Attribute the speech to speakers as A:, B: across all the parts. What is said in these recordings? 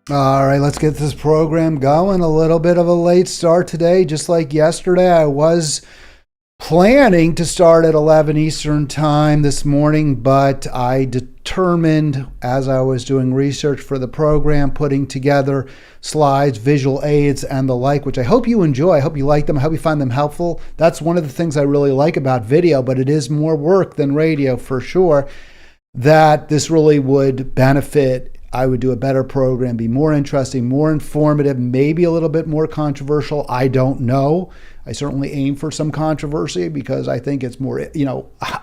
A: All right, let's get this program going. A little bit of a late start today. Just like yesterday, I was planning to start at 11 Eastern time this morning, but I determined as I was doing research for the program, putting together slides, visual aids, and the like, which I hope you enjoy. I hope you like them. I hope you find them helpful. That's one of the things I really like about video, but it is more work than radio for sure, that this really would benefit. I would do a better program, be more interesting, more informative, maybe a little bit more controversial. I don't know. I certainly aim for some controversy because I think it's more,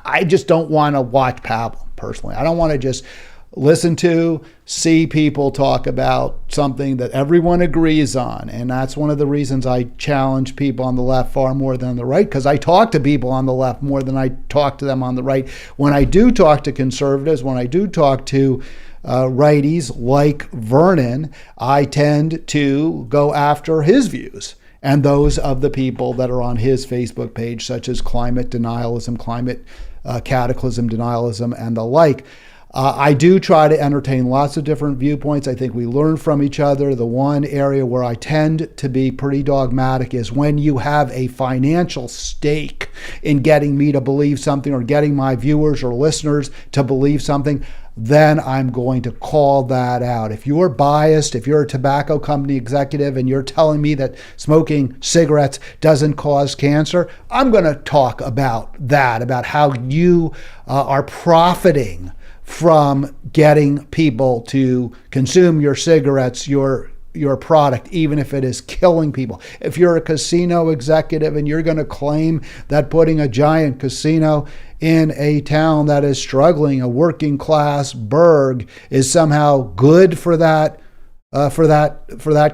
A: I just don't want to watch Pavel personally. I don't want to just listen to, see people talk about something that everyone agrees on. And that's one of the reasons I challenge people on the left far more than on the right, because I talk to people on the left more than I talk to them on the right. When I do talk to conservatives, when I do talk to righties like Vernon, I tend to go after his views and those of the people that are on his Facebook page, such as climate denialism, climate cataclysm denialism, and the like. I do try to entertain lots of different viewpoints. I think we learn from each other. The one area where I tend to be pretty dogmatic is when you have a financial stake in getting me to believe something or getting my viewers or listeners to believe something, then I'm going to call that out. If you're biased, if you're a tobacco company executive and you're telling me that smoking cigarettes doesn't cause cancer, I'm going to talk about that, about how you are profiting from getting people to consume your cigarettes, your product, even if it is killing people. If you're a casino executive and you're going to claim that putting a giant casino in a town that is struggling, a working class burg, is somehow good for that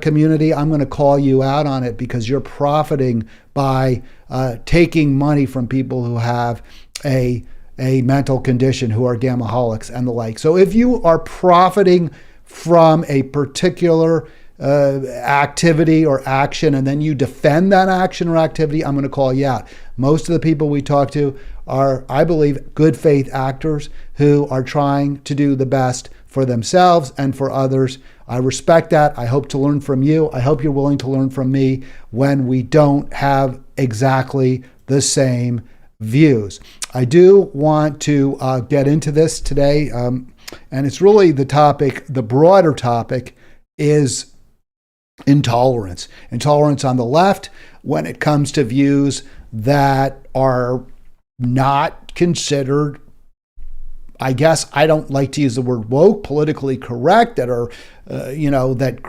A: community, I'm going to call you out on it because you're profiting by taking money from people who have a mental condition, who are gamaholics and the like. So if you are profiting from a particular activity or action, and then you defend that action or activity, I'm going to call you out. Most of the people we talk to are, I believe, good faith actors who are trying to do the best for themselves and for others. I respect that. I hope to learn from you. I hope you're willing to learn from me when we don't have exactly the same views. I do want to get into this today, and it's really the topic, the broader topic is intolerance. Intolerance on the left when it comes to views that are not considered, I guess I don't like to use the word woke, politically correct, that are, that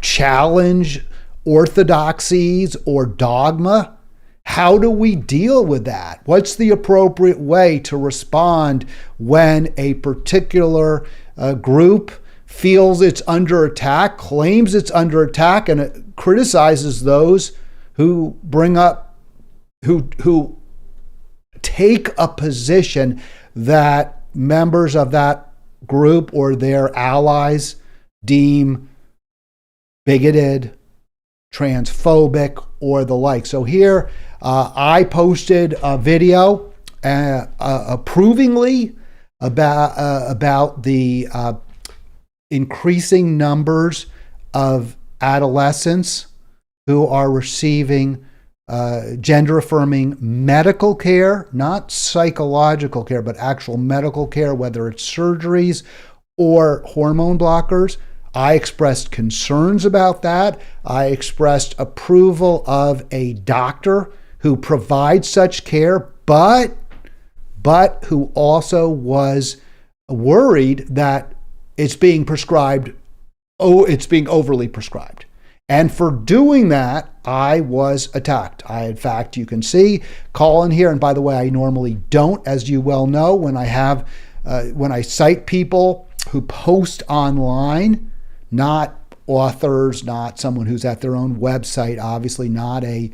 A: challenge orthodoxies or dogma. How do we deal with that? What's the appropriate way to respond when a particular group feels it's under attack, claims it's under attack, and it criticizes those who who take a position that members of that group or their allies deem bigoted, transphobic, or the like. So here, I posted a video approvingly about the increasing numbers of adolescents who are receiving gender-affirming medical care, not psychological care, but actual medical care, whether it's surgeries or hormone blockers. I expressed concerns about that. I expressed approval of a doctor who provides such care, but who also was worried that it's being prescribed, it's being overly prescribed. And for doing that, I was attacked. In fact, you can see, call in here. And by the way, I normally don't, as you well know, when I cite people who post online, not authors, not someone who's at their own website, obviously not a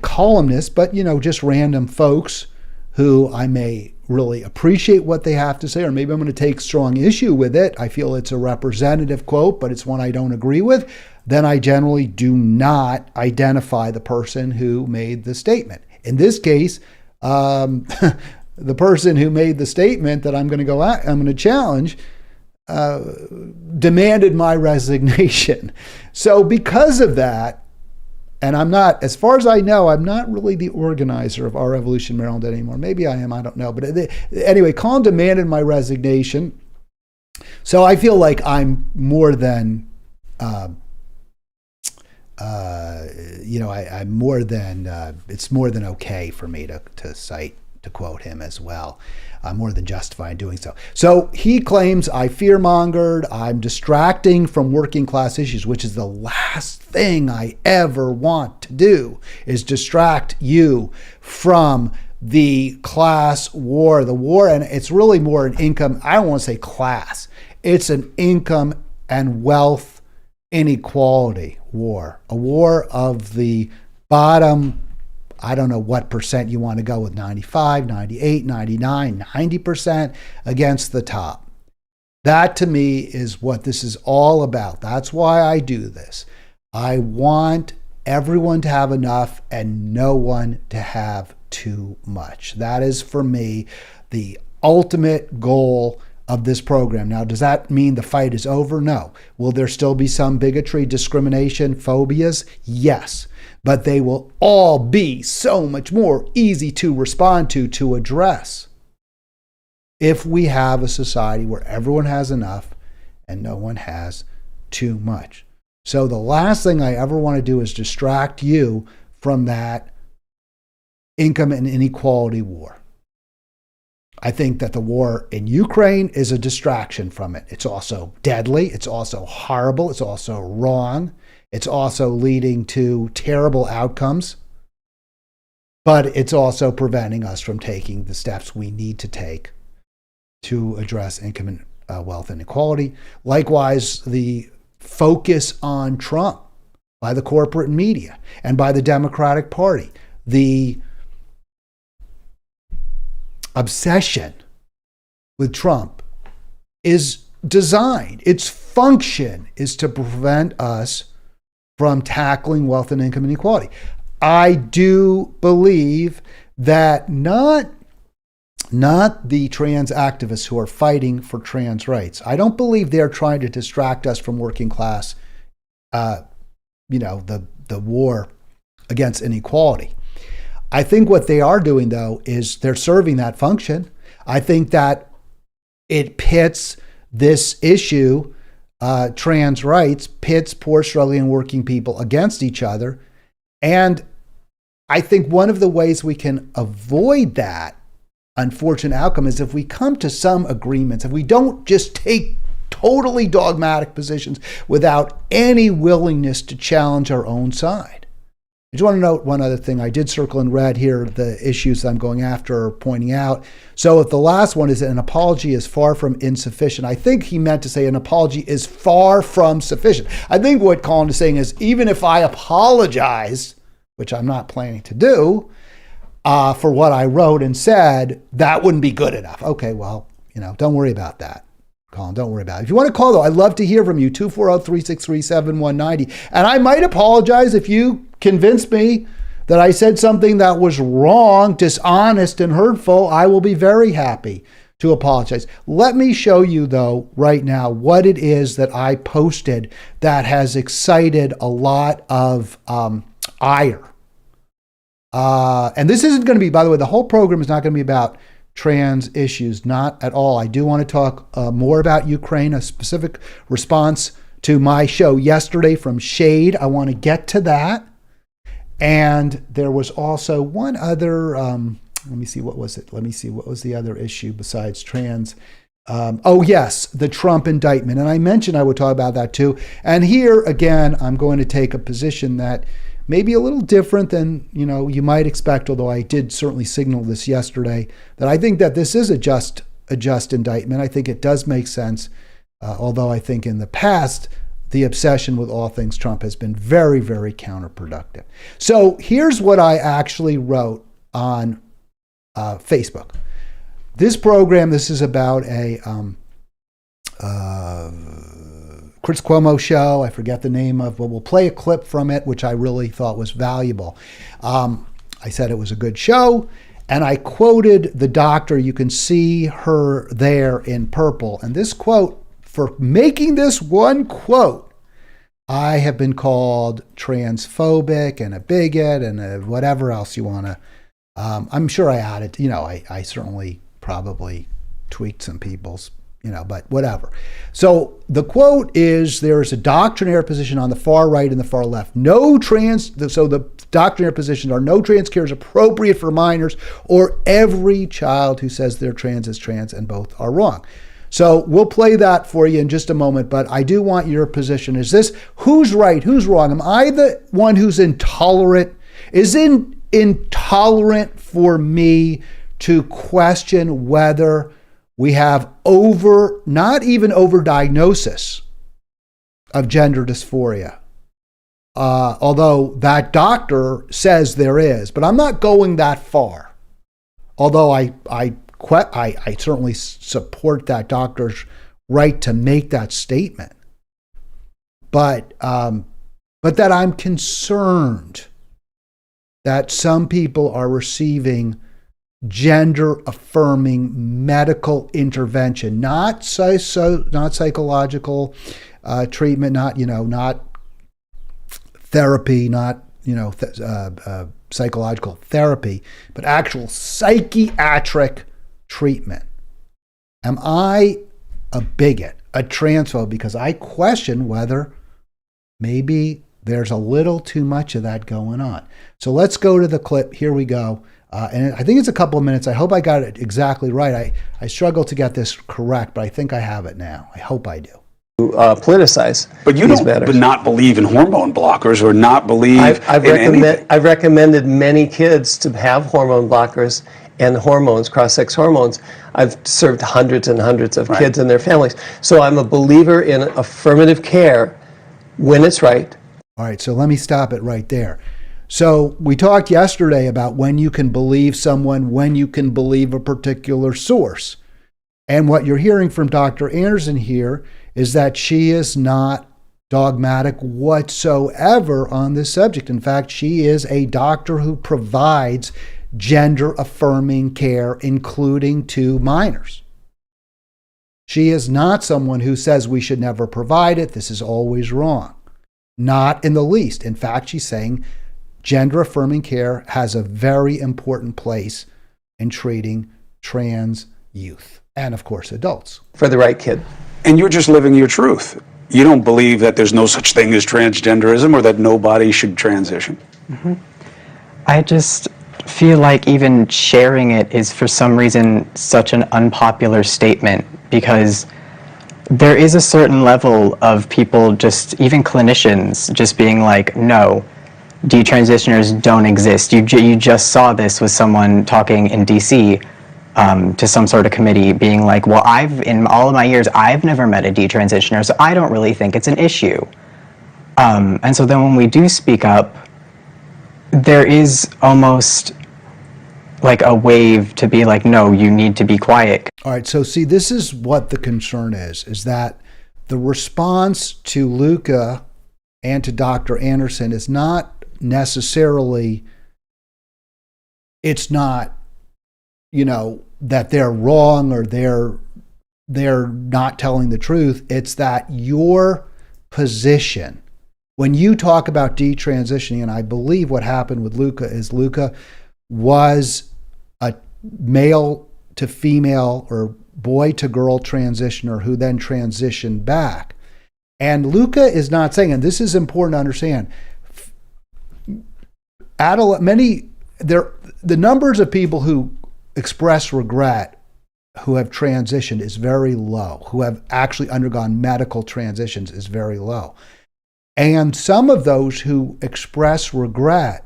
A: columnist, but just random folks who I may really appreciate what they have to say, or maybe I'm going to take strong issue with it. I feel it's a representative quote, but it's one I don't agree with. Then I generally do not identify the person who made the statement. In this case, the person who made the statement that I'm going to challenge demanded my resignation. So because of that, and I'm not, as far as I know, I'm not really the organizer of Our Revolution Maryland anymore. Maybe I am, I don't know. But anyway, Colin demanded my resignation. So I feel like I'm more than, I'm more than, it's more than okay for me to quote him as well. I'm more than justified in doing so. So he claims I fearmongered, I'm distracting from working class issues, which is the last thing I ever want to do, is distract you from the class war. The war, and it's really more an income, I don't want to say class, it's an income and wealth inequality war, a war of the bottom. I don't know what percent you want to go with, 95, 98, 99, 90% against the top. That to me is what this is all about. That's why I do this. I want everyone to have enough and no one to have too much. That is for me the ultimate goal of this program. Now, does that mean the fight is over? No. Will there still be some bigotry, discrimination, phobias? Yes. But they will all be so much more easy to respond to address, if we have a society where everyone has enough and no one has too much. So the last thing I ever want to do is distract you from that income and inequality war. I think that the war in Ukraine is a distraction from it. It's also deadly. It's also horrible. It's also wrong. It's also leading to terrible outcomes. But it's also preventing us from taking the steps we need to take to address income and wealth inequality. Likewise, the focus on Trump by the corporate media and by the Democratic Party, the obsession with Trump is designed, its function is to prevent us from tackling wealth and income inequality. I do believe that not the trans activists who are fighting for trans rights, I don't believe they're trying to distract us from working class, the war against inequality. I think what they are doing, though, is they're serving that function. I think that it pits this issue, trans rights, pits poor, struggling, and working people against each other. And I think one of the ways we can avoid that unfortunate outcome is if we come to some agreements, if we don't just take totally dogmatic positions without any willingness to challenge our own side. I just want to note one other thing. I did circle in red here the issues I'm going after or pointing out. So if the last one is that an apology is far from insufficient, I think he meant to say an apology is far from sufficient. I think what Colin is saying is even if I apologize, which I'm not planning to do, for what I wrote and said, that wouldn't be good enough. Okay, well, don't worry about that. Colin, don't worry about it. If you want to call, though, I'd love to hear from you, 240-363-7190. And I might apologize if you convince me that I said something that was wrong, dishonest, and hurtful. I will be very happy to apologize. Let me show you, though, right now, what it is that I posted that has excited a lot of ire. And this isn't going to be, by the way, the whole program is not going to be about trans issues, not at all. I do want to talk more about Ukraine, a specific response to my show yesterday from Shade. I want to get to that. And there was also one other, let me see, what was it? Let me see, what was the other issue besides trans? Oh, yes, the Trump indictment. And I mentioned I would talk about that too. And here, again, I'm going to take a position that maybe a little different than you might expect, although I did certainly signal this yesterday, that I think that this is a just indictment. I think it does make sense, although I think in the past, the obsession with all things Trump has been very, very counterproductive. So here's what I actually wrote on Facebook. This program, this is about a Chris Cuomo show. I forget the name of, but we'll play a clip from it, which I really thought was valuable. I said it was a good show, and I quoted the doctor. You can see her there in purple. And this quote, for making this one quote, I have been called transphobic and a bigot and a whatever else you want to. I'm sure I added, I certainly probably tweaked some people's, but whatever. So the quote is, there is a doctrinaire position on the far right and the far left. So the doctrinaire positions are no trans care is appropriate for minors, or every child who says they're trans is trans, and both are wrong. So we'll play that for you in just a moment, but I do want your position. Is this, who's right, who's wrong? Am I the one who's intolerant? Is it intolerant for me to question whether we have not even overdiagnosis of gender dysphoria? Although that doctor says there is, but I'm not going that far. Although I certainly support that doctor's right to make that statement. But that I'm concerned that some people are receiving gender-affirming medical intervention, not psychological treatment, not therapy, not psychological therapy, but actual psychiatric treatment. Am I a bigot, a transphobe, because I question whether maybe there's a little too much of that going on? So let's go to the clip. Here we go. And I think it's a couple of minutes. I hope I got it exactly right. I struggle to get this correct, but I think I have it now. I hope I do.
B: Politicize.
C: But you don't not believe in hormone blockers, or not believe
B: I've recommended many kids to have hormone blockers and hormones, cross-sex hormones. I've served hundreds and hundreds of kids and their families. So I'm a believer in affirmative care when it's right.
A: All right, so let me stop it right there. So we talked yesterday about when you can believe someone, when you can believe a particular source. And what you're hearing from Dr. Anderson here is that she is not dogmatic whatsoever on this subject. In fact, she is a doctor who provides gender-affirming care, including to minors. She is not someone who says we should never provide it. This is always wrong. Not in the least. In fact, she's saying gender-affirming care has a very important place in treating trans youth and, of course, adults.
B: For the right kid.
C: And you're just living your truth. You don't believe that there's no such thing as transgenderism, or that nobody should transition.
D: Mm-hmm. I just feel like even sharing it is for some reason such an unpopular statement, because there is a certain level of people, just even clinicians, just being like, no, detransitioners don't exist. You just saw this with someone talking in DC to some sort of committee, being like, well, in all of my years, I've never met a detransitioner, so I don't really think it's an issue. And so then when we do speak up, there is almost like a wave to be like, no, you need to be quiet.
A: All right, so see, this is what the concern is that the response to Luca and to Dr. Anderson is not necessarily, it's not, that they're wrong or they're not telling the truth. It's that your position, when you talk about detransitioning, and I believe what happened with Luca is Luca was a male to female or boy to girl transitioner who then transitioned back. And Luca is not saying, and this is important to understand, the numbers of people who express regret who have transitioned is very low, who have actually undergone medical transitions is very low. And some of those who express regret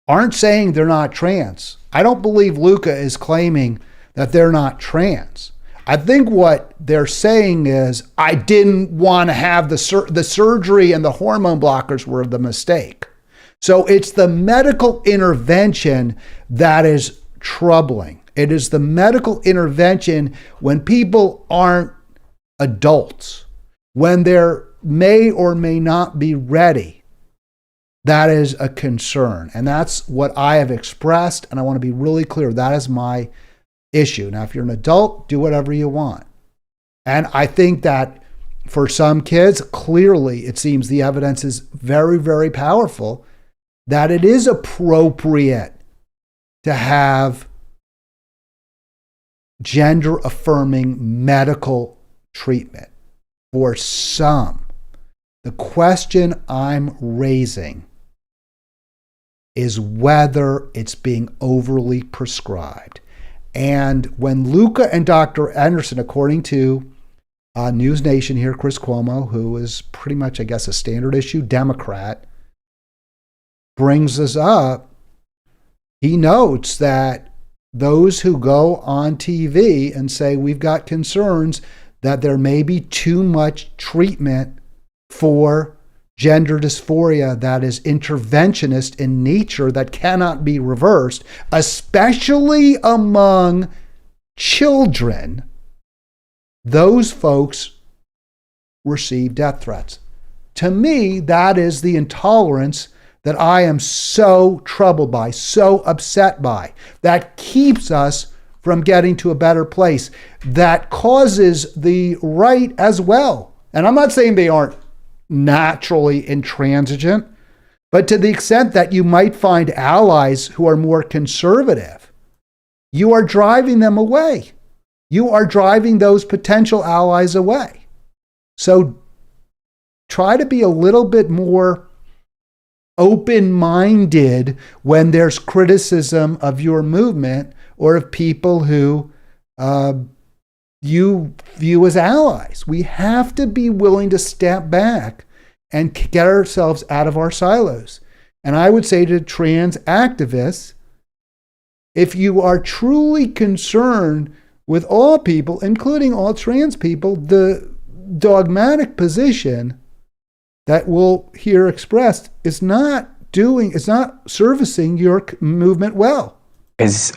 A: aren't saying they're not trans. I don't believe Luca is claiming that they're not trans. I think what they're saying is, I didn't want to have the surgery, and the hormone blockers were the mistake. So it's the medical intervention that is troubling. It is the medical intervention when people aren't adults, when they may or may not be ready. That is a concern. And that's what I have expressed. And I want to be really clear. That is my issue. Now, if you're an adult, do whatever you want. And I think that for some kids, clearly it seems the evidence is very, very powerful that it is appropriate to have gender affirming medical treatment for some. The question I'm raising is whether it's being overly prescribed. And when Luca and Dr. Anderson, according to News Nation here, Chris Cuomo, who is pretty much, I guess, a standard issue Democrat, brings us up, he notes that those who go on TV and say we've got concerns that there may be too much treatment for gender dysphoria that is interventionist in nature that cannot be reversed, especially among children, those folks receive death threats. To me, that is the intolerance that I am so troubled by, so upset by, that keeps us from getting to a better place, that causes the right as well. And I'm not saying they aren't naturally intransigent, but to the extent that you might find allies who are more conservative, you are driving them away. You are driving those potential allies away. So try to be a little bit more open-minded when there's criticism of your movement or of people who you view as allies. We have to be willing to step back and get ourselves out of our silos. And I would say to trans activists, if you are truly concerned with all people, including all trans people, the dogmatic position that we'll hear expressed is not servicing your movement well.
D: Is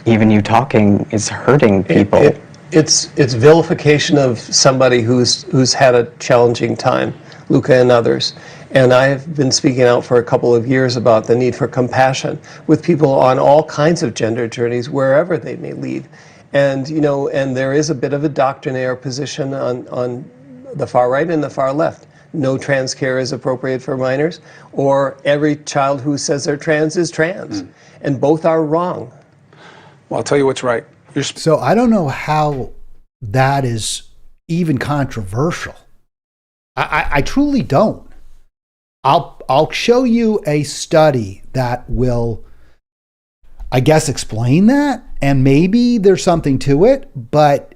D: even you talking is hurting people.
B: It's vilification of somebody who's had a challenging time, Luca and others. And I have been speaking out for a couple of years about the need for compassion with people on all kinds of gender journeys, wherever they may lead. And and there is a bit of a doctrinaire position on the far right and the far left. No trans care is appropriate for minors, or every child who says they're trans is trans. And both are wrong.
C: Well, I'll tell you what's right.
A: So I don't know how that is even controversial. I truly don't. I'll show you a study that will, I guess, explain that, and maybe there's something to it. But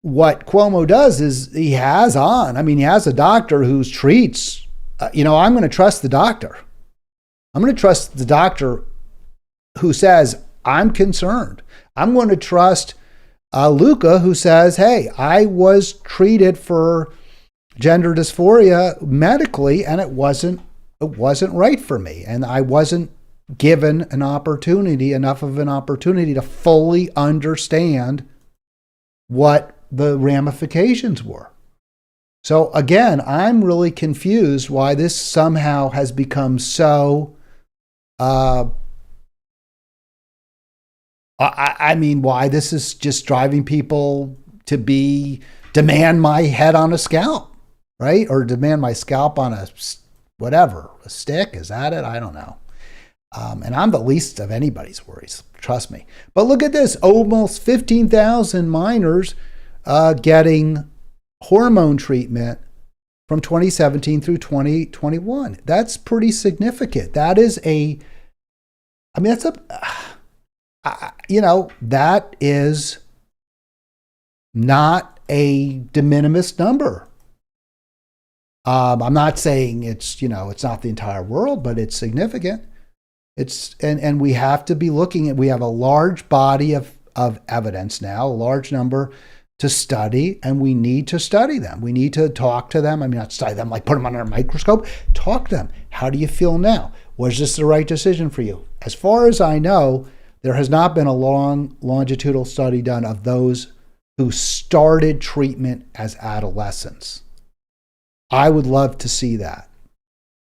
A: what Cuomo does is he has a doctor who treats. I'm going to trust the doctor. I'm going to trust the doctor who says, I'm concerned. I'm going to trust Luca, who says, hey, I was treated for gender dysphoria medically, and it wasn't right for me. And I wasn't given enough of an opportunity to fully understand what the ramifications were. So again, I'm really confused why this somehow has become so why this is just driving people to demand my head on a scalp, right? Or demand my scalp on a stick. Is that it? I don't know. And I'm the least of anybody's worries, trust me. But look at this, almost 15,000 minors getting hormone treatment from 2017 through 2021. That's pretty significant. That is that is not a de minimis number. I'm not saying it's not the entire world, but it's significant. And we have to be looking at, we have a large body of evidence now, a large number to study, and we need to study them. We need to talk to them. Not study them like put them under a microscope. Talk to them. How do you feel now? Was this the right decision for you? As far as I know, there has not been a long longitudinal study done of those who started treatment as adolescents. I would love to see that.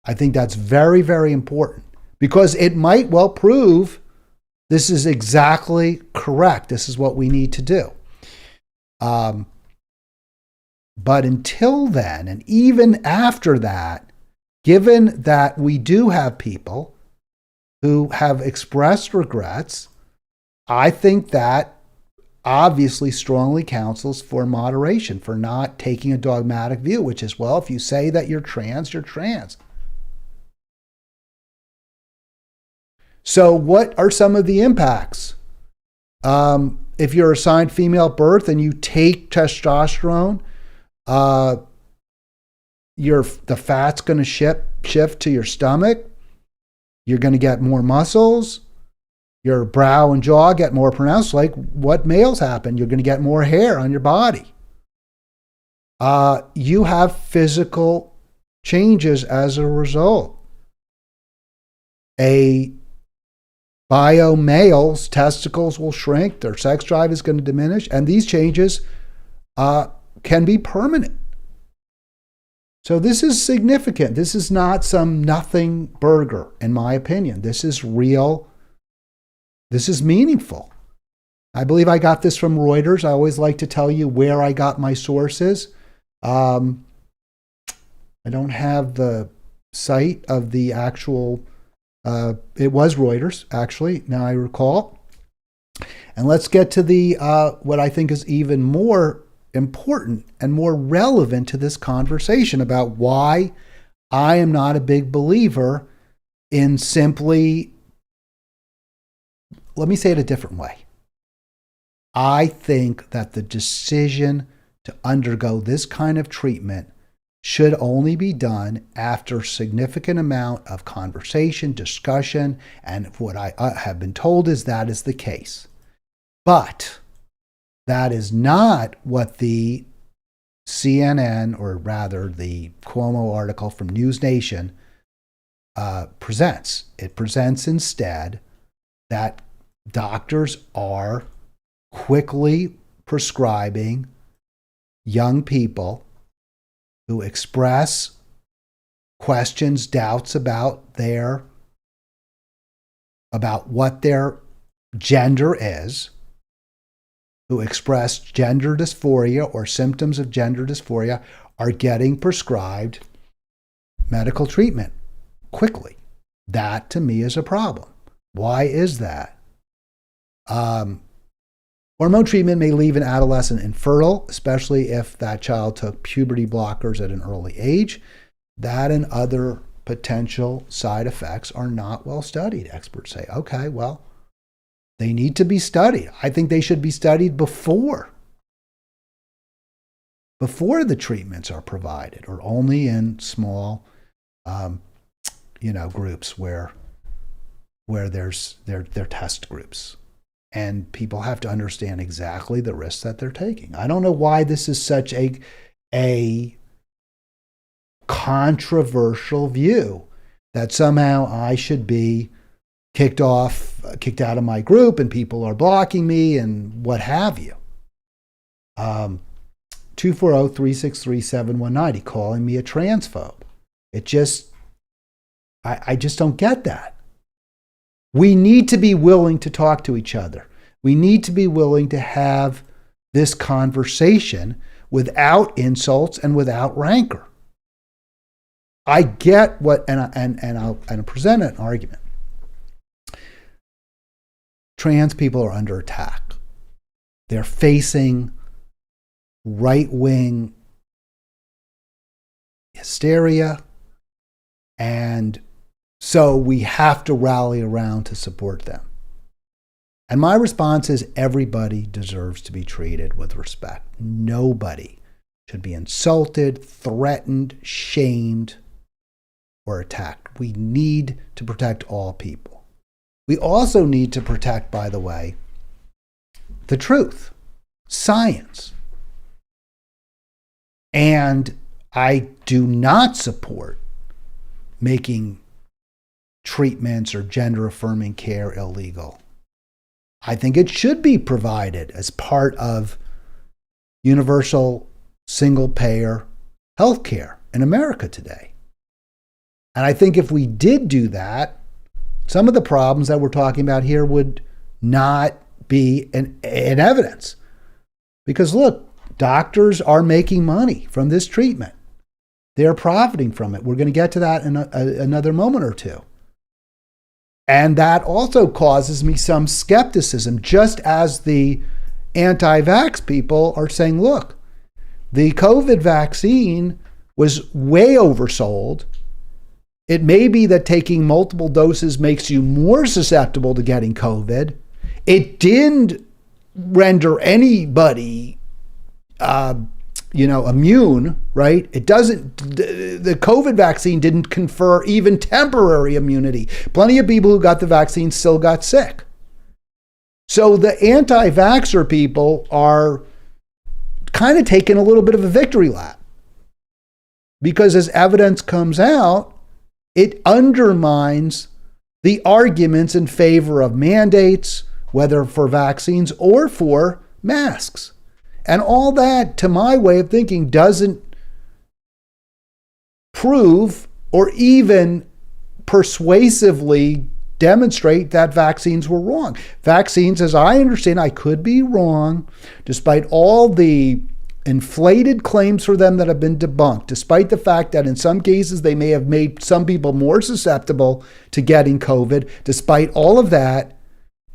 A: I think that's very, very important, because it might well prove this is exactly correct. This is what we need to do. But until then, and even after that, given that we do have people who have expressed regrets, I think that obviously strongly counsels for moderation, for not taking a dogmatic view, which is, well, if you say that you're trans, you're trans. So what are some of the impacts? If you're assigned female birth and you take testosterone, the fat's going to shift to your stomach. You're going to get more muscles. Your brow and jaw get more pronounced, like what males happen. You're going to get more hair on your body. You have physical changes as a result. A bio male's testicles will shrink, their sex drive is going to diminish, and these changes can be permanent. So this is significant. This is not some nothing burger, in my opinion. This is real. This is meaningful. I believe I got this from Reuters. I always like to tell you where I got my sources. I don't have the site of the actual, it was Reuters, actually, now I recall. And let's get to the what I think is even more important and more relevant to this conversation about why I am not a big believer in simply, let me say it a different way. I think that the decision to undergo this kind of treatment should only be done after significant amount of conversation, discussion, and what I have been told is that is the case. But that is not what the CNN, or rather the Cuomo article from News Nation, presents. It presents instead that doctors are quickly prescribing young people who express questions, doubts about what their gender is, who express gender dysphoria or symptoms of gender dysphoria, are getting prescribed medical treatment quickly. That to me is a problem. Why is that? Hormone treatment may leave an adolescent infertile, especially if that child took puberty blockers at an early age. That and other potential side effects are not well studied. Experts say, okay, well, they need to be studied. I think they should be studied before the treatments are provided, or only in small, groups where there's their test groups. And people have to understand exactly the risks that they're taking. I don't know why this is such a controversial view that somehow I should be kicked out of my group and people are blocking me and what have you. 240-363-7190, calling me a transphobe. I just don't get that. We need to be willing to talk to each other. We need to be willing to have this conversation without insults and without rancor. I get what, and I'll present an argument. Trans people are under attack. They're facing right-wing hysteria, and so we have to rally around to support them. And my response is everybody deserves to be treated with respect. Nobody should be insulted, threatened, shamed, or attacked. We need to protect all people. We also need to protect, by the way, the truth, science. And I do not support making treatments or gender-affirming care illegal. I think it should be provided as part of universal single-payer health care in America today. And I think if we did do that, some of the problems that we're talking about here would not be in evidence. Because look, Doctors are making money from this treatment. They're profiting from it. We're going to get to that in another moment or two. And that also causes me some skepticism, just as the anti-vax people are saying, look, the COVID vaccine was way oversold. It may be that taking multiple doses makes you more susceptible to getting COVID. It didn't render anybody, immune, right? It doesn't, the COVID vaccine didn't confer even temporary immunity. Plenty of people who got the vaccine still got sick. So the anti-vaxxer people are kind of taking a little bit of a victory lap, because as evidence comes out, it undermines the arguments in favor of mandates, whether for vaccines or for masks. And all that, to my way of thinking, doesn't prove or even persuasively demonstrate that vaccines were wrong. Vaccines, as I understand, I could be wrong, despite all the inflated claims for them that have been debunked, despite the fact that in some cases they may have made some people more susceptible to getting COVID, despite all of that,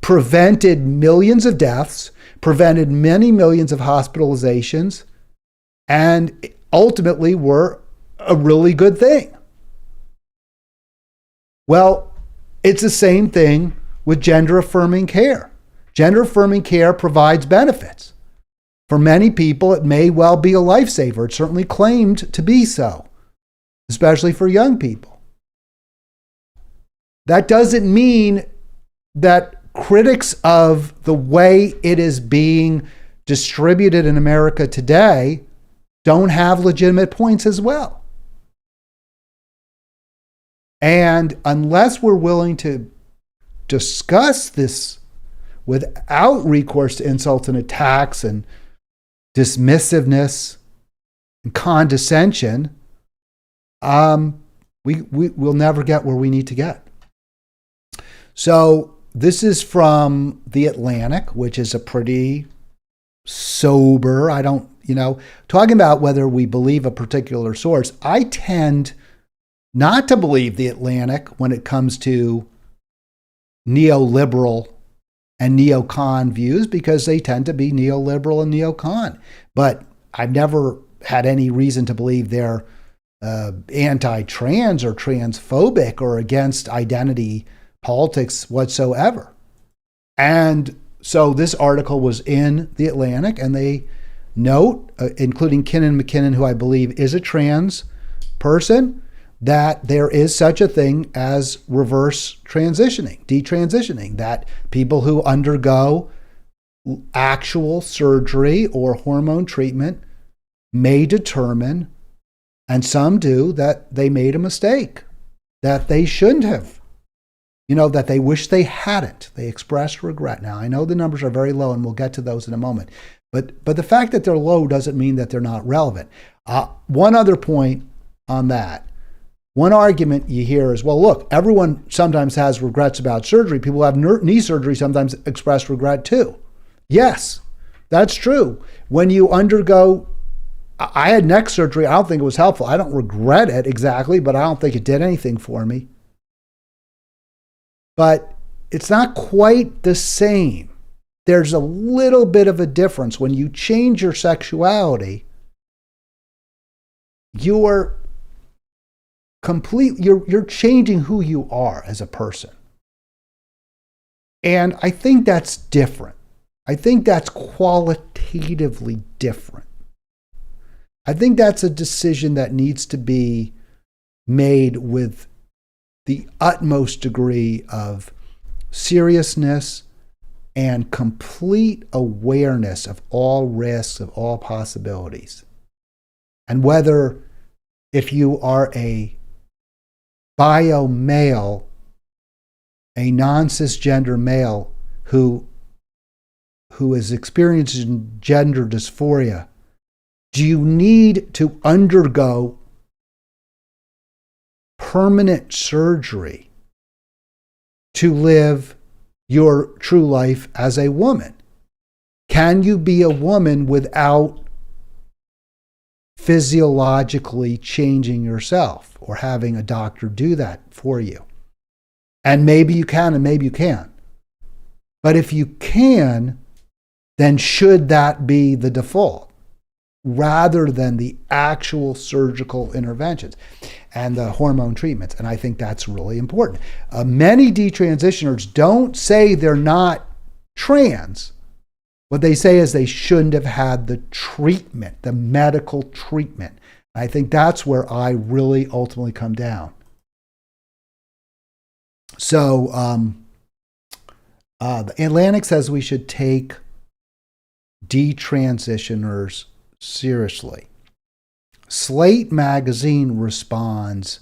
A: prevented millions of deaths, prevented many millions of hospitalizations, and ultimately were a really good thing. Well, it's the same thing with gender-affirming care. Gender-affirming care provides benefits. For many people, it may well be a lifesaver. It's certainly claimed to be so, especially for young people. That doesn't mean that critics of the way it is being distributed in America today don't have legitimate points as well. And unless we're willing to discuss this without recourse to insults and attacks and dismissiveness and condescension, we'll never get where we need to get. So this is from The Atlantic, which is a pretty sober, talking about whether we believe a particular source. I tend not to believe The Atlantic when it comes to neoliberal and neocon views, because they tend to be neoliberal and neocon. But I've never had any reason to believe they're anti-trans or transphobic or against identity politics whatsoever. And so this article was in The Atlantic, and they note, including Kinnan McKinnon, who I believe is a trans person, that there is such a thing as reverse transitioning, detransitioning, that people who undergo actual surgery or hormone treatment may determine, and some do, that they made a mistake, that they shouldn't have, that they wish they hadn't. They express regret. Now, I know the numbers are very low, and we'll get to those in a moment. But the fact that they're low doesn't mean that they're not relevant. One other point on that. One argument you hear is, well, look, everyone sometimes has regrets about surgery. People who have knee surgery sometimes express regret too. Yes, that's true. When you undergo, I had neck surgery. I don't think it was helpful. I don't regret it exactly, but I don't think it did anything for me. But it's not quite the same. There's a little bit of a difference. When you change your sexuality, you're changing who you are as a person. And I think that's different. I think that's qualitatively different. I think that's a decision that needs to be made with the utmost degree of seriousness and complete awareness of all risks, of all possibilities. And whether, if you are a bio male, a non-cisgender male who is experiencing gender dysphoria, do you need to undergo permanent surgery to live your true life as a woman? Can you be a woman without physiologically changing yourself or having a doctor do that for you. And maybe you can and maybe you can't. But if you can, then should that be the default rather than the actual surgical interventions and the hormone treatments? And I think that's really important. Many detransitioners don't say they're not trans. What they say is they shouldn't have had the treatment, the medical treatment. I think that's where I really ultimately come down. So the Atlantic says we should take detransitioners seriously. Slate magazine responds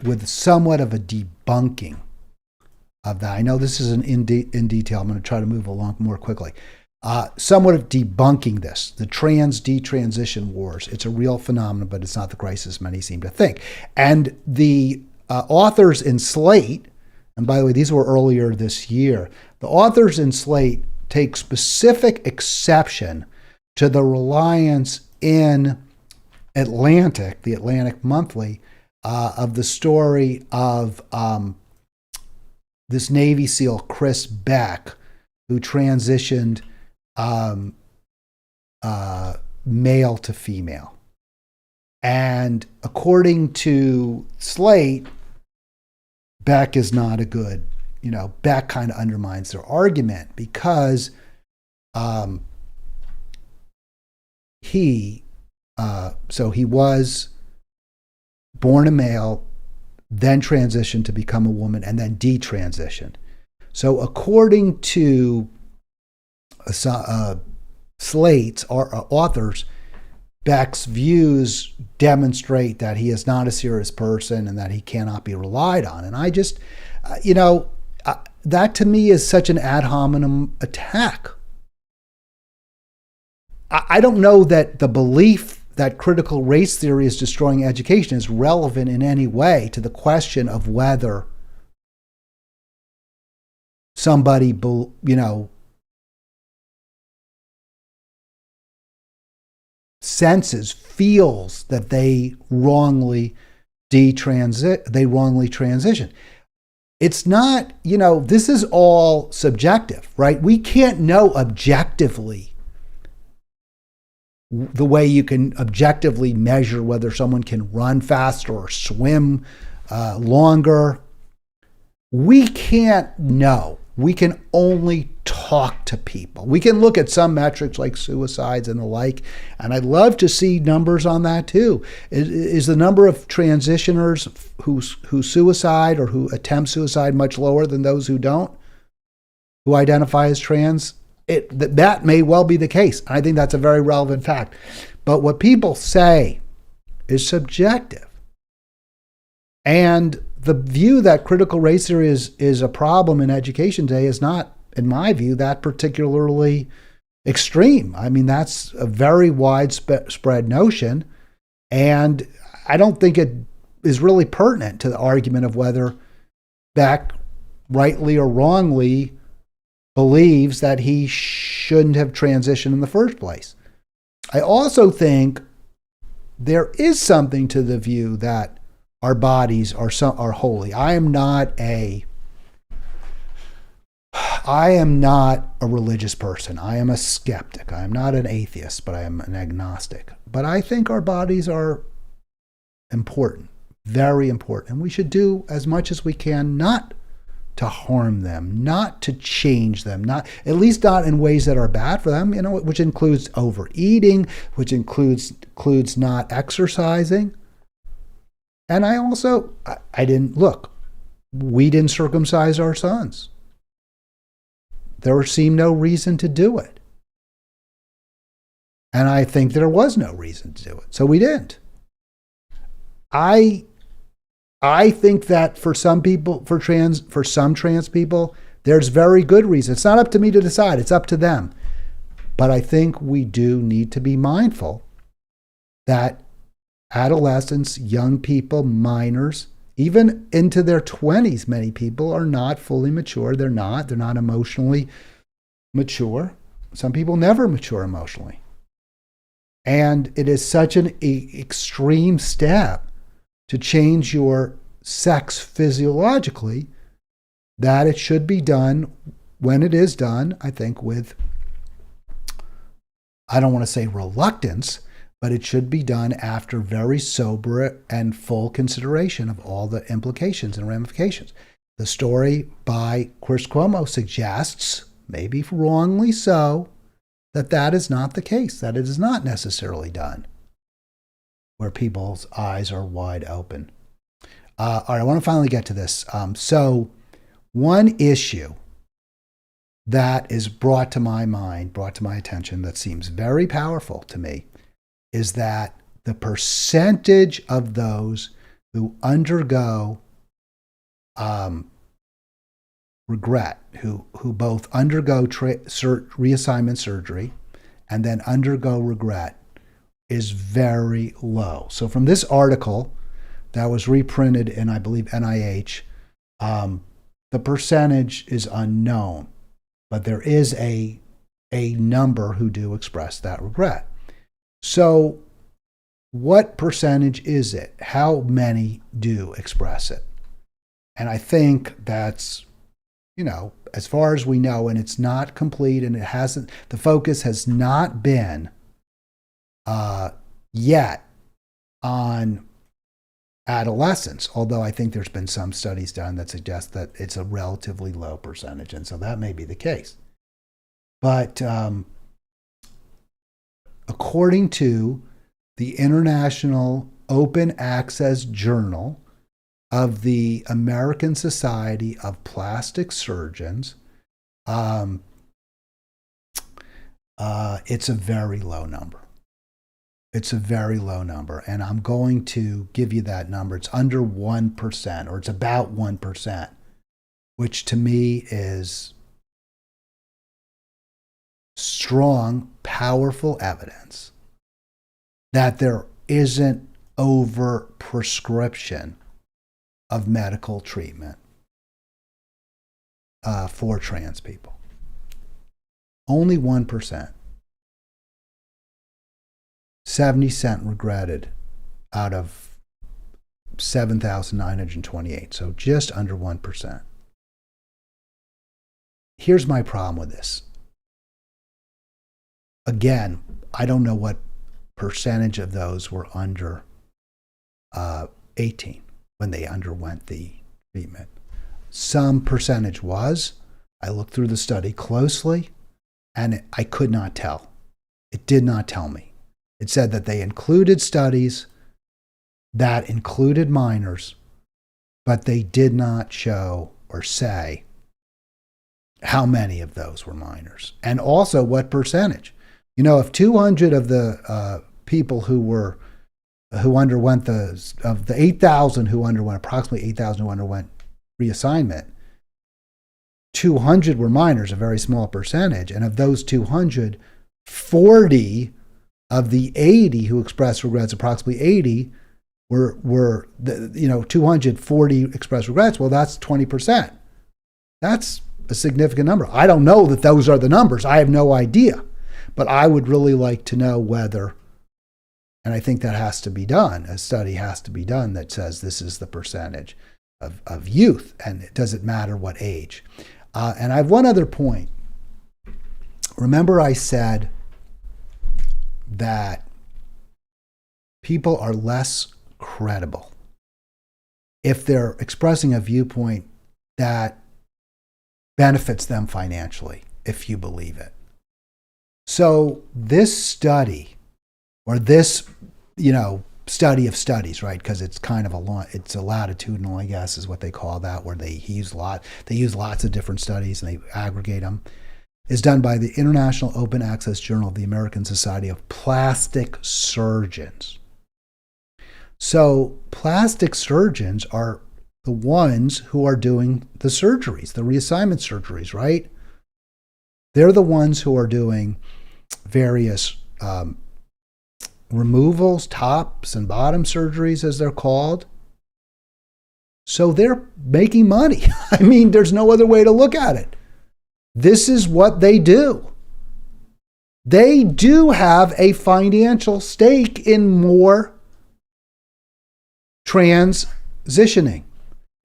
A: with somewhat of a debunking of that. I know this isn't in detail. I'm going to try to move along more quickly. Somewhat of debunking this, the trans detransition wars. It's a real phenomenon, but it's not the crisis many seem to think. And the authors in Slate, and by the way, these were earlier this year, the authors in Slate take specific exception to the reliance in Atlantic, the Atlantic Monthly, of the story of this Navy SEAL, Chris Beck, who transitioned male to female. And according to Slate, Beck is not a good, Beck kind of undermines their argument because he was born a male, then transitioned to become a woman, and then detransitioned. So according to Slate's authors, Beck's views demonstrate that he is not a serious person and that he cannot be relied on. And I just, that to me is such an ad hominem attack. I don't know that the belief that critical race theory is destroying education is relevant in any way to the question of whether somebody, feels that they wrongly transition. It's not, this is all subjective, right? We can't know objectively the way you can objectively measure whether someone can run faster or swim longer. We can't know. We can only talk to people. We can look at some metrics like suicides and the like, and I'd love to see numbers on that too. Is the number of transitioners who suicide or who attempt suicide much lower than those who don't, who identify as trans? That may well be the case. I think that's a very relevant fact. But what people say is subjective. And the view that critical race theory is a problem in education today is not, in my view, that particularly extreme. I mean, that's a very widespread notion. And I don't think it is really pertinent to the argument of whether Beck, rightly or wrongly, believes that he shouldn't have transitioned in the first place. I also think there is something to the view that our bodies are holy. I am not a religious person. I am a skeptic. I am not an atheist, but I am an agnostic. But I think our bodies are important, very important, and we should do as much as we can not to harm them, not to change them, not at least not in ways that are bad for them, which includes overeating, which includes not exercising. And I also, we didn't circumcise our sons. There seemed no reason to do it. And I think there was no reason to do it. So we didn't. I think that for some people, for some trans people, there's very good reason. It's not up to me to decide. It's up to them. But I think we do need to be mindful that adolescents, young people, minors, even into their 20s, many people are not fully mature. They're not emotionally mature. Some people never mature emotionally. And it is such an extreme step to change your sex physiologically that it should be done when it is done, I think, with, I don't want to say reluctance, but it should be done after very sober and full consideration of all the implications and ramifications. The story by Chris Cuomo suggests, maybe wrongly so, that that is not the case, that it is not necessarily done where people's eyes are wide open. All right, I want to finally get to this. So one issue that is brought to my mind, brought to my attention, that seems very powerful to me, is that the percentage of those who undergo regret, who both undergo reassignment surgery and then undergo regret, is very low. So from this article that was reprinted in, I believe, NIH, the percentage is unknown, but there is a number who do express that regret. So what percentage is it? How many do express it? And I think that's, as far as we know, and it's not complete, and the focus has not been yet on adolescents, although I think there's been some studies done that suggest that it's a relatively low percentage, and so that may be the case. But according to the International Open Access Journal of the American Society of Plastic Surgeons, it's a very low number. It's a very low number, and I'm going to give you that number. It's under 1%, or it's about 1%, which to me is strong, powerful evidence that there isn't over-prescription of medical treatment for trans people. Only 1%. 70% regretted out of 7,928, so just under 1%. Here's my problem with this. Again, I don't know what percentage of those were under 18 when they underwent the treatment. Some percentage was. I looked through the study closely, and I could not tell. It did not tell me. It said that they included studies that included minors, but they did not show or say how many of those were minors, and also what percentage. If 200 of the people who underwent of the 8,000 who underwent, approximately 8,000 who underwent reassignment, 200 were minors, a very small percentage, and of those 200, 40 of the 80 who expressed regrets, approximately 80, were 240 expressed regrets. Well, that's 20%. That's a significant number. I don't know that those are the numbers. I have no idea. But I would really like to know whether, and I think that has to be done, a study has to be done that says this is the percentage of youth, and it doesn't matter what age. And I have one other point. Remember I said that people are less credible if they're expressing a viewpoint that benefits them financially, if you believe it. So this study, or this, study of studies, right? Because it's kind of it's a latitudinal, I guess, is what they call that, where they use lots of different studies and they aggregate them, is done by the International Open Access Journal of the American Society of Plastic Surgeons. So plastic surgeons are the ones who are doing the surgeries, the reassignment surgeries, right? They're the ones who are doing various removals, tops and bottom surgeries, as they're called. So they're making money. I mean, there's no other way to look at it. This is what they do. they do have a financial stake in more transitioning.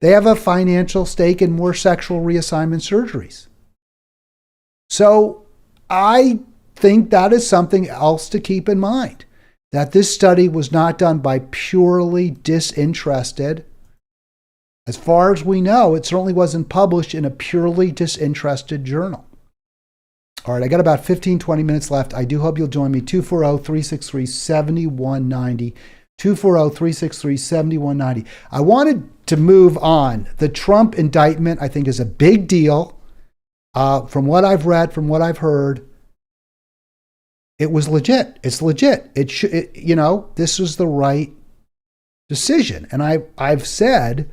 A: They have a financial stake in more sexual reassignment surgeries. So I think that is something else to keep in mind, that this study was not done by purely disinterested. As far as we know, it certainly wasn't published in a purely disinterested journal. All right, I got about 15, 20 minutes left. I do hope you'll join me. 240-363-7190. 240-363-7190. I wanted to move on. The Trump indictment, I think, is a big deal. From what I've read, from what I've heard, it was legit. It's legit. This was the right decision. And I've said,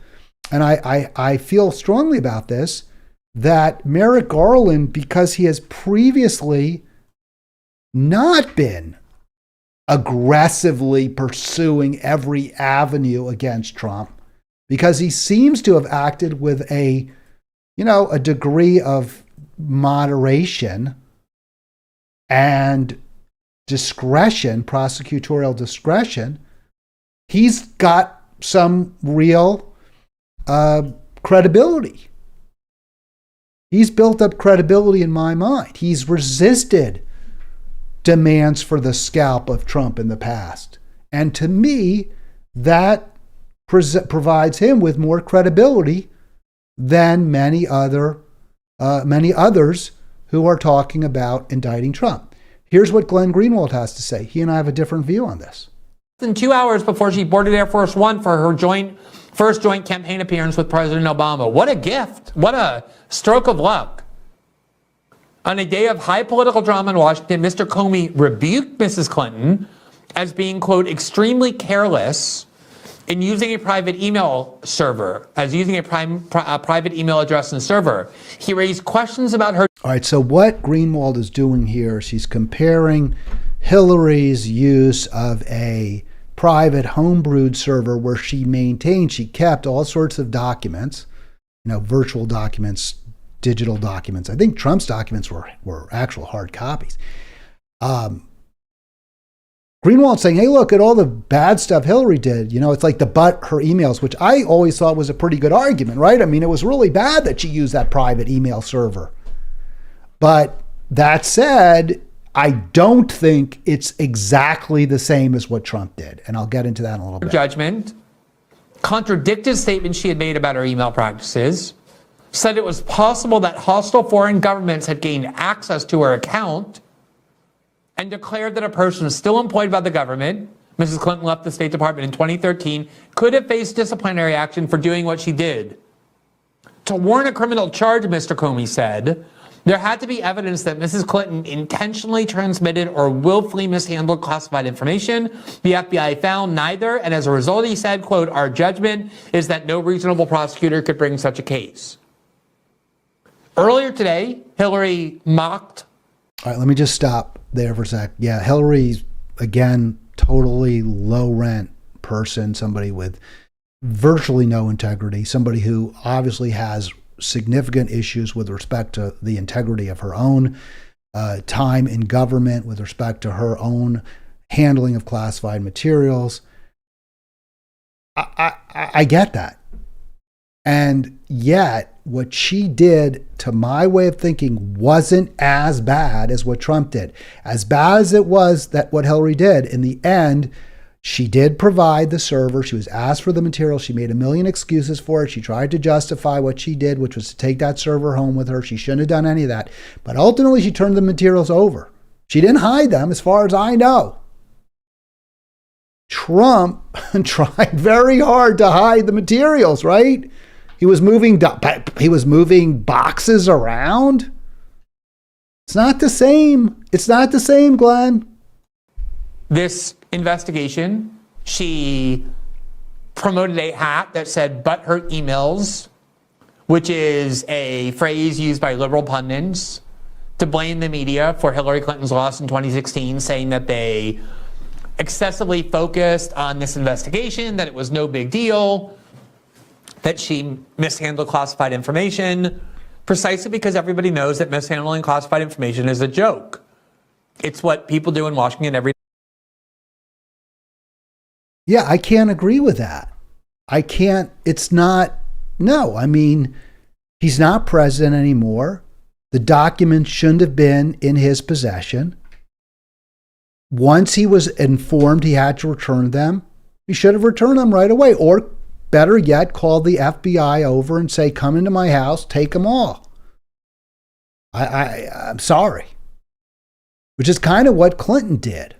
A: and I feel strongly about this, that Merrick Garland, because he has previously not been aggressively pursuing every avenue against Trump, because he seems to have acted with a degree of moderation and discretion, prosecutorial discretion, he's got some real credibility. He's built up credibility in my mind. He's resisted demands for the scalp of Trump in the past. And to me, that provides him with more credibility than many others who are talking about indicting Trump. Here's what Glenn Greenwald has to say. He and I have a different view on this.
E: Than 2 hours before she boarded Air Force One for her first joint campaign appearance with President Obama. What a gift. What a stroke of luck. On a day of high political drama in Washington, Mr. Comey rebuked Mrs. Clinton as being, quote, extremely careless in using a private email server, as using a private email address and server. He raised questions about her.
A: All right, so what Greenwald is doing here is he's comparing Hillary's use of a private homebrewed server where she kept all sorts of documents, virtual documents, digital documents. I think Trump's documents were actual hard copies. Greenwald saying, hey, look at all the bad stuff Hillary did. It's like her emails, which I always thought was a pretty good argument, right? I mean, it was really bad that she used that private email server. But that said, I don't think it's exactly the same as what Trump did. And I'll get into that in a little bit.
E: Judgment contradicted statements she had made about her email practices, said it was possible that hostile foreign governments had gained access to her account, and declared that a person still employed by the government, Mrs. Clinton left the State Department in 2013, could have faced disciplinary action for doing what she did. To warrant a criminal charge, Mr. Comey said, there had to be evidence that Mrs. Clinton intentionally transmitted or willfully mishandled classified information. The FBI found neither, and as a result, he said, quote, our judgment is that no reasonable prosecutor could bring such a case. Earlier today, Hillary mocked.
A: All right, let me just stop there for a sec. Yeah, Hillary's, again, totally low rent person, somebody with virtually no integrity, somebody who obviously has significant issues with respect to the integrity of her own time in government, with respect to her own handling of classified materials. I get that. And yet, what she did, to my way of thinking, wasn't as bad as what Trump did. As bad as it was that what Hillary did, in the end, she did provide the server. She was asked for the material. She made a million excuses for it. She tried to justify what she did, which was to take that server home with her. She shouldn't have done any of that. But ultimately, she turned the materials over. She didn't hide them, as far as I know. Trump tried very hard to hide the materials, right? He was moving boxes around. It's not the same. It's not the same, Glenn.
E: This investigation, she promoted a hat that said butthurt emails, which is a phrase used by liberal pundits to blame the media for Hillary Clinton's loss in 2016, saying that they excessively focused on this investigation, that it was no big deal, that she mishandled classified information, precisely because everybody knows that mishandling classified information is a joke. It's what people do in Washington every day.
A: Yeah, I can't agree with that. I can't, it's not, no, I mean, he's not president anymore. The documents shouldn't have been in his possession. Once he was informed he had to return them, he should have returned them right away. Or better yet, call the FBI over and say, come into my house, take them all. I'm sorry. Which is kind of what Clinton did.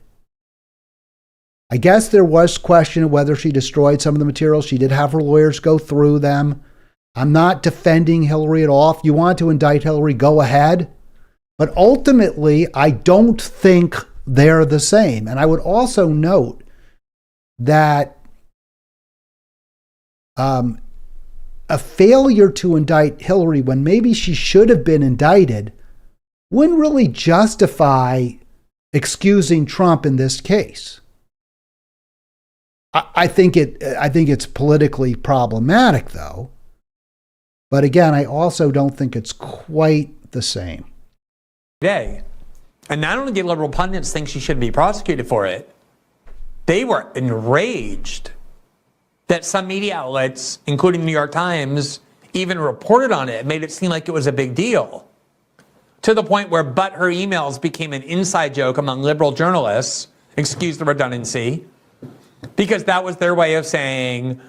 A: I guess there was question of whether she destroyed some of the materials. She did have her lawyers go through them. I'm not defending Hillary at all. If you want to indict Hillary, go ahead. But ultimately, I don't think they're the same. And I would also note that a failure to indict Hillary when maybe she should have been indicted wouldn't really justify excusing Trump in this case. I think it's politically problematic, though. But again, I also don't think it's quite the same.
E: And not only did liberal pundits think she should be prosecuted for it, they were enraged that some media outlets, including the New York Times, even reported on it, made it seem like it was a big deal. To the point where but her emails became an inside joke among liberal journalists, excuse the redundancy, because that was their way of saying,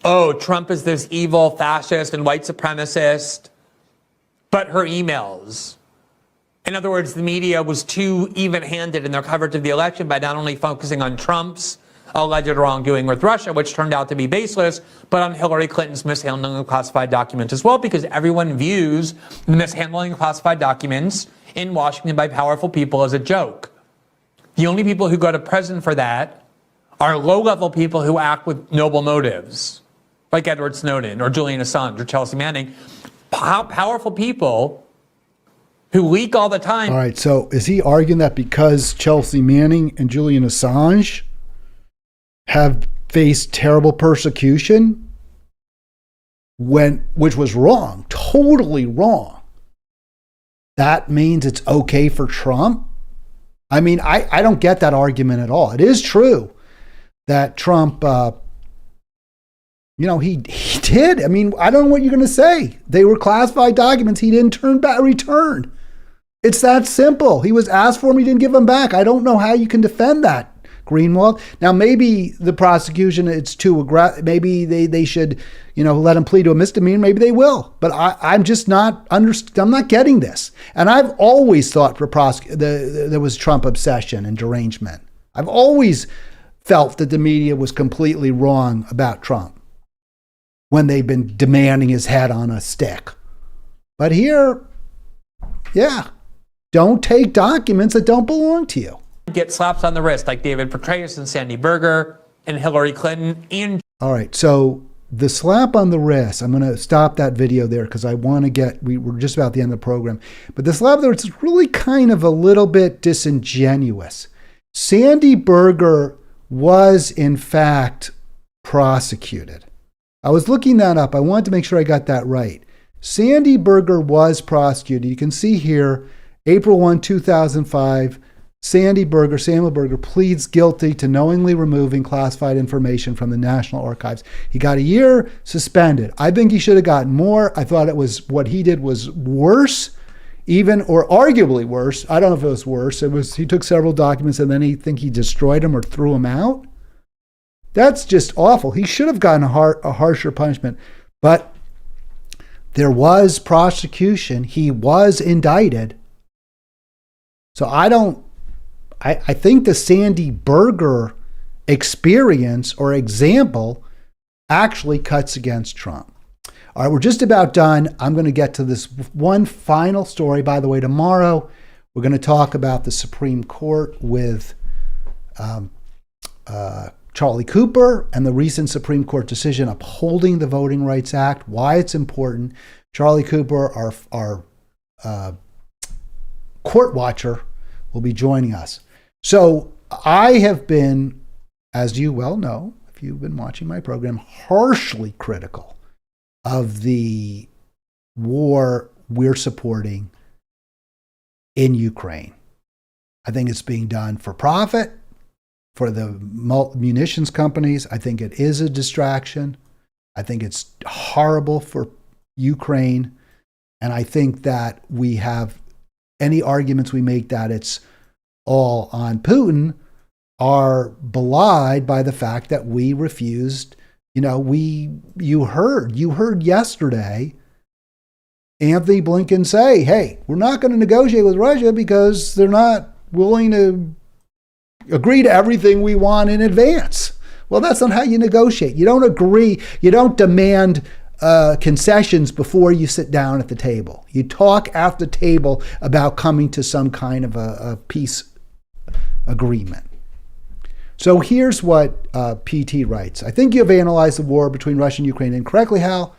E: oh, Trump is this evil fascist and white supremacist, but her emails. In other words, the media was too even-handed in their coverage of the election by not only focusing on Trump's alleged wrongdoing with Russia, which turned out to be baseless, but on Hillary Clinton's mishandling of classified documents as well, because everyone views the mishandling of classified documents in Washington by powerful people as a joke. The only people who go to prison for that are low-level people who act with noble motives, like Edward Snowden or Julian Assange or Chelsea Manning. Powerful people who leak all the time.
A: All right, so is he arguing that because Chelsea Manning and Julian Assange have faced terrible persecution, which was wrong, totally wrong, that means it's okay for Trump? I mean, I don't get that argument at all. It is true that Trump, he did. I mean, I don't know what you're going to say. They were classified documents. He didn't return. It's that simple. He was asked for them. He didn't give them back. I don't know how you can defend that, Greenwald. Now, maybe the prosecution, it's too aggressive. Maybe they should, let him plead to a misdemeanor. Maybe they will. But I'm just not I'm not getting this. And I've always thought there was Trump obsession and derangement. I've always felt that the media was completely wrong about Trump when they've been demanding his head on a stick. But here, yeah, don't take documents that don't belong to you.
E: Get slaps on the wrist like David Petraeus and Sandy Berger and Hillary Clinton.
A: All right, so the slap on the wrist, I'm going to stop that video there because I want to we're just about the end of the program. But the slap on the wrist is really kind of a little bit disingenuous. Sandy Berger was in fact prosecuted. I was looking that up. I wanted to make sure I got that right. Sandy Berger was prosecuted. You can see here, April 1, 2005, Samuel Berger pleads guilty to knowingly removing classified information from the National Archives. He got a year suspended. I think he should have gotten more. I thought what he did was worse, or arguably worse. I don't know if it was worse. He took several documents and then he destroyed them or threw them out. That's just awful. He should have gotten a harsher punishment. But there was prosecution. He was indicted. So I think the Sandy Berger experience or example actually cuts against Trump. All right, we're just about done. I'm going to get to this one final story. By the way, tomorrow we're going to talk about the Supreme Court with Charlie Cooper and the recent Supreme Court decision upholding the Voting Rights Act, why it's important. Charlie Cooper, our court watcher, will be joining us. So I have been, as you well know, if you've been watching my program, harshly critical of the war we're supporting in Ukraine. I think it's being done for profit for the munitions companies. I think it is a distraction. I think it's horrible for Ukraine. And I think that we have any arguments we make that it's all on Putin are belied by the fact that we refused. You heard yesterday Anthony Blinken say, hey, we're not going to negotiate with Russia because they're not willing to agree to everything we want in advance. Well, that's not how you negotiate. You don't agree. You don't demand concessions before you sit down at the table. You talk at the table about coming to some kind of a peace agreement. So here's what PT writes. I think you have analyzed the war between Russia and Ukraine incorrectly, Hal.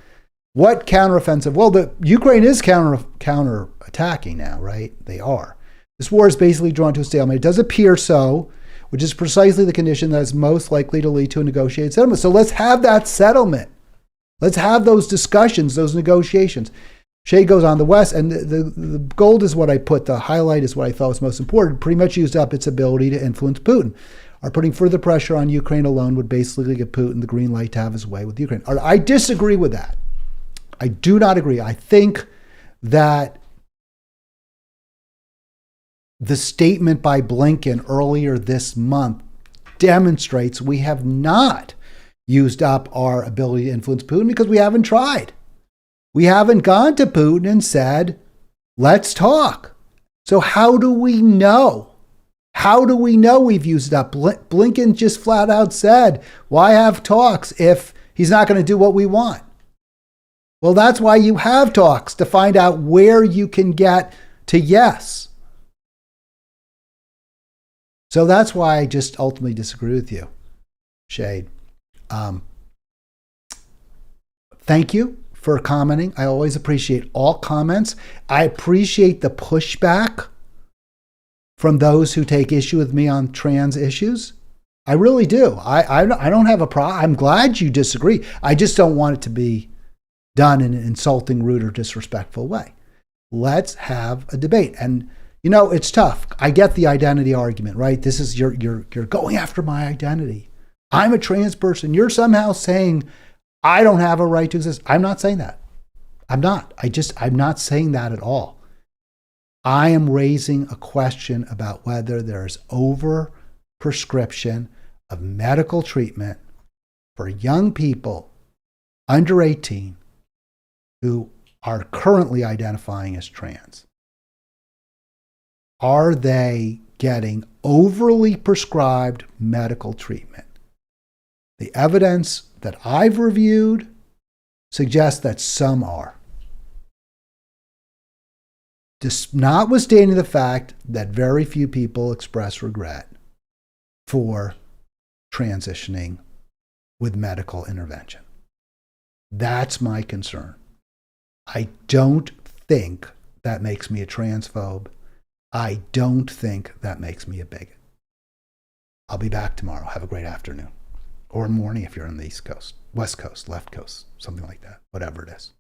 A: What counteroffensive? Well, the Ukraine is counter-attacking now, right? They are. This war is basically drawn to a stalemate. It does appear so, which is precisely the condition that is most likely to lead to a negotiated settlement. So let's have that settlement. Let's have those discussions, those negotiations. Shea goes on the West, and the gold is what I put, the highlight is what I thought was most important, pretty much used up its ability to influence Putin. Or putting further pressure on Ukraine alone would basically give Putin the green light to have his way with Ukraine. I disagree with that. I do not agree. I think that the statement by Blinken earlier this month demonstrates we have not used up our ability to influence Putin because we haven't tried. We haven't gone to Putin and said, let's talk. So how do we know? How do we know we've used it up? Blinken just flat out said, why have talks if he's not going to do what we want? Well, that's why you have talks, to find out where you can get to yes. So that's why I just ultimately disagree with you, Shade. Thank you for commenting. I always appreciate all comments. I appreciate the pushback from those who take issue with me on trans issues. I really do. I don't have a problem. I'm glad you disagree. I just don't want it to be done in an insulting, rude, or disrespectful way. Let's have a debate. And it's tough. I get the identity argument, right? This is you're going after my identity. I'm a trans person. You're somehow saying I don't have a right to exist. I'm not saying that. I'm not. I'm not saying that at all. I am raising a question about whether there's over prescription of medical treatment for young people under 18 who are currently identifying as trans. Are they getting overly prescribed medical treatment? The evidence that I've reviewed suggests that some are. Notwithstanding the fact that very few people express regret for transitioning with medical intervention. That's my concern. I don't think that makes me a transphobe. I don't think that makes me a bigot. I'll be back tomorrow. Have a great afternoon. Or morning if you're on the East Coast, West Coast, left coast, something like that, whatever it is.